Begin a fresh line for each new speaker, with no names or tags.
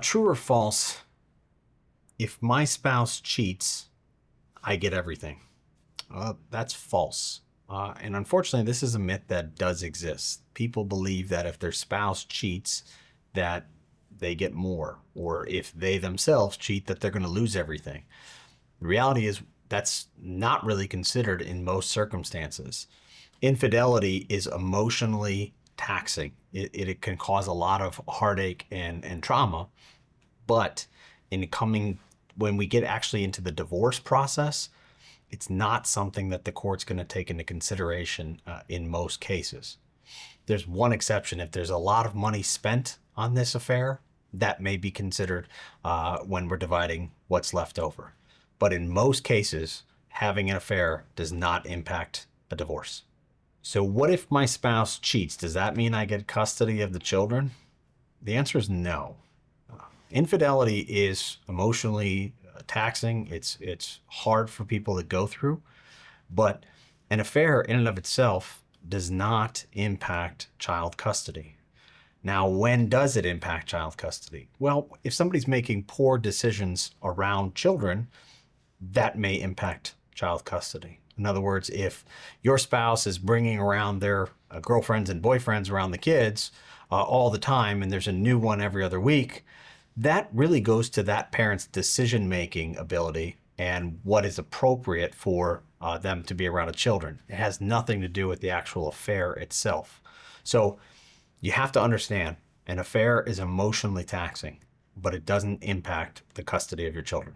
True or false, if my spouse cheats, I get everything. That's false. And unfortunately, this is a myth that does exist. People believe that if their spouse cheats, that they get more, or if they themselves cheat, that they're going to lose everything. The reality is that's not really considered in most circumstances. Infidelity is emotionally taxing. It can cause a lot of heartache and trauma, but when we get actually into the divorce process, it's not something that the court's going to take into consideration in most cases. There's one exception. If there's a lot of money spent on this affair, that may be considered when we're dividing what's left over. But in most cases, having an affair does not impact a divorce. So what if my spouse cheats? Does that mean I get custody of the children? The answer is no. Infidelity is emotionally taxing. It's hard for people to go through, but an affair in and of itself does not impact child custody. Now, when does it impact child custody? Well, if somebody's making poor decisions around children, that may impact child custody. In other words, if your spouse is bringing around their girlfriends and boyfriends around the kids all the time, and there's a new one every other week, that really goes to that parent's decision-making ability and what is appropriate for them to be around the children. It has nothing to do with the actual affair itself. So you have to understand, an affair is emotionally taxing, but it doesn't impact the custody of your children.